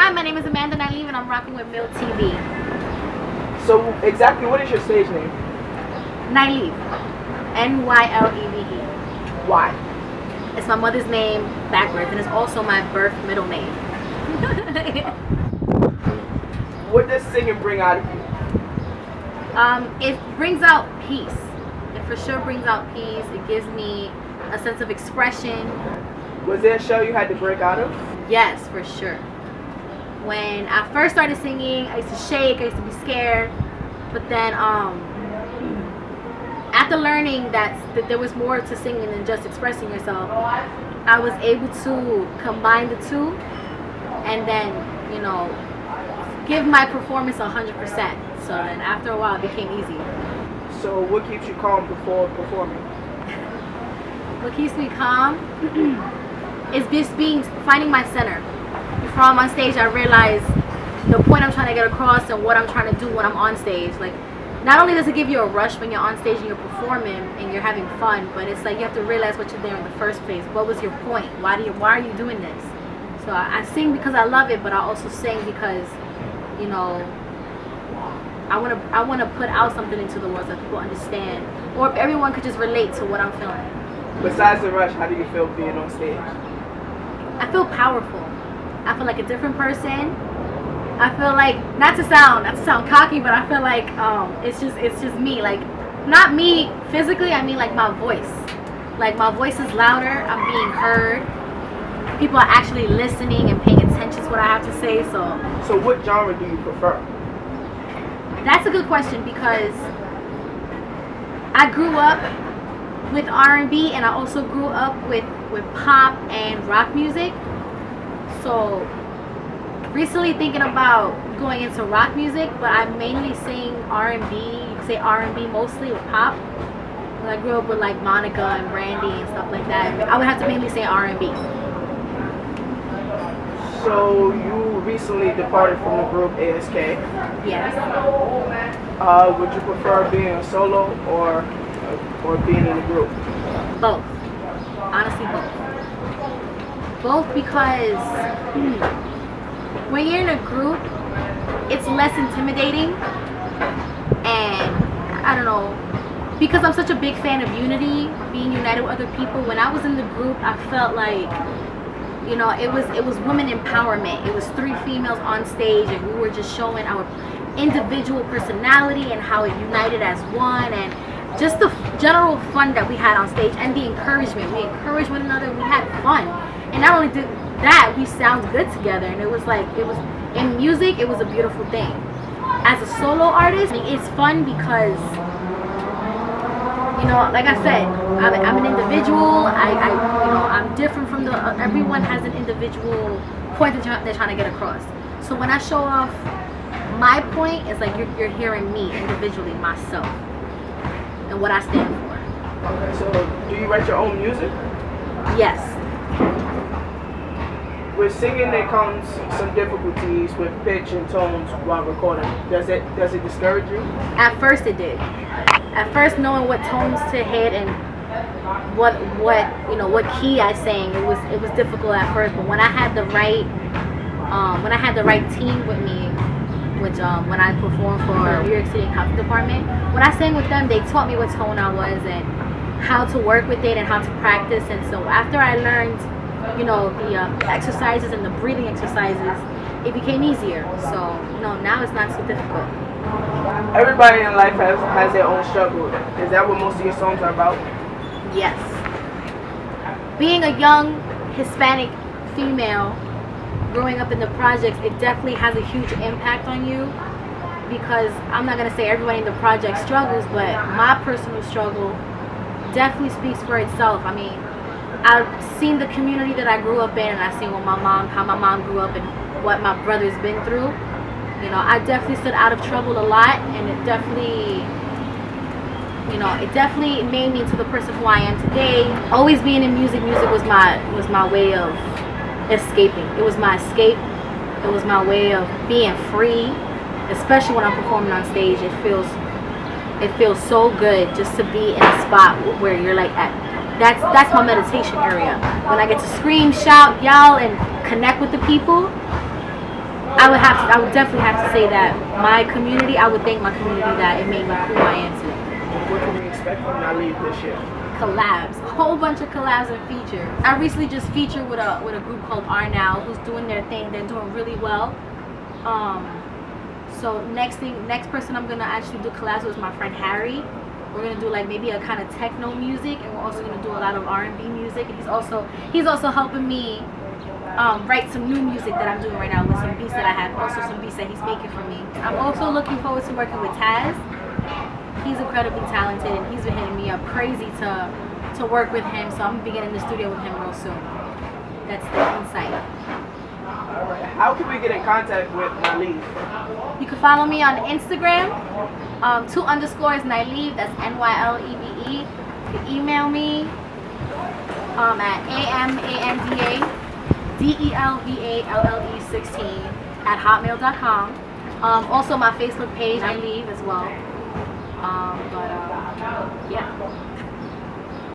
Hi, my name is Amanda Nyleve and I'm rocking with Mill TV. So exactly what is your stage name? Nyleve. Nyleve. Why? It's my mother's name backwards and it's also my birth middle name. What does singing bring out of you? It brings out peace. It for sure brings out peace. It gives me a sense of expression. Was there a show you had to break out of? Yes, for sure. When I first started singing, I used to shake, I used to be scared. But then after learning that there was more to singing than just expressing yourself, I was able to combine the two and then, give my performance 100%. So then after a while it became easy. So what keeps you calm before performing? What keeps me calm is just finding my center. Before I'm on stage, I realize the point I'm trying to get across and what I'm trying to do when I'm on stage. Like, not only does it give you a rush when you're on stage and you're performing and you're having fun, but it's like you have to realize what you're there in the first place. What was your point? Why are you doing this? So I sing because I love it, but I also sing because, I want to put out something into the world so that people understand, or if everyone could just relate to what I'm feeling. Besides the rush, how do you feel being on stage? I feel powerful. I feel like a different person. I feel like not to sound cocky, but I feel like it's just me. Like, not me physically. I mean, like my voice. Like, my voice is louder. I'm being heard. People are actually listening and paying attention to what I have to say. So what genre do you prefer? That's a good question because I grew up with R&B and I also grew up with pop and rock music. So recently thinking about going into rock music, but I mainly sing R&B. You can say R&B mostly with pop. I grew up with like Monica and Brandy and stuff like that. I would have to mainly say R&B. So you recently departed from the group ASK. Yes. Would you prefer being a solo or being in a group? Both. Honestly, both. Both because when you're in a group, it's less intimidating, and I don't know, because I'm such a big fan of unity, being united with other people. When I was in the group, I felt like, it was women empowerment. It was 3 females on stage, and we were just showing our individual personality and how it united as one, and just the general fun that we had on stage and the encouragement. We encouraged one another. We had fun, and not only did that, we sound good together, and it was in music, it was a beautiful thing. As a solo artist, it's fun because, like I said, I'm an individual. I'm different from everyone has an individual point that they're trying to get across. So when I show off my point, it's like you're hearing me individually, myself, and what I stand for. Okay, so do you write your own music? Yes. With singing, there comes some difficulties with pitch and tones while recording. Does it discourage you? At first it did. At first, knowing what tones to hit and what key I sang, it was difficult at first. But when I had the right team with me, which when I performed for New York City Health Department, when I sang with them, they taught me what tone I was and how to work with it and how to practice. And so after I learned, the exercises and the breathing exercises, it became easier. So now it's not so difficult. Everybody in life has their own struggle. Is that what most of your songs are about? Yes. Being a young Hispanic female growing up in the projects, it definitely has a huge impact on you, because I'm not going to say everybody in the project struggles, but my personal struggle definitely speaks for itself. I mean, I've seen the community that I grew up in, and I've seen how my mom grew up and what my brother's been through. I definitely stood out of trouble a lot, and it definitely made me into the person who I am today. Always being in music was my way of escaping. It was my escape. It was my way of being free, especially when I'm performing on stage. It feels so good just to be in a spot where you're like at. That's my meditation area. When I get to scream, shout, yell, and connect with the people, I would definitely have to say that my community, I would thank my community that it made me who I am today. What can we expect from Nyleve this year? Collabs, a whole bunch of collabs and features. I recently just featured with a group called R Now, who's doing their thing. They're doing really well. So next person I'm gonna actually do collabs with is my friend Harry. We're gonna do like maybe a kind of techno music, and we're also gonna do a lot of R&B music. And he's also helping me write some new music that I'm doing right now with some beats that I have, also some beats that he's making for me. I'm also looking forward to working with Taz. He's incredibly talented, and he's been hitting me up crazy to work with him. So I'm gonna be getting in the studio with him real soon. That's the insight. Alright, how can we get in contact with Nyleve? You can follow me on Instagram, 2_ Nyleve, that's Nyleve. You can email me at amandadelvalle16@hotmail.com. Also my Facebook page, Nyleve as well.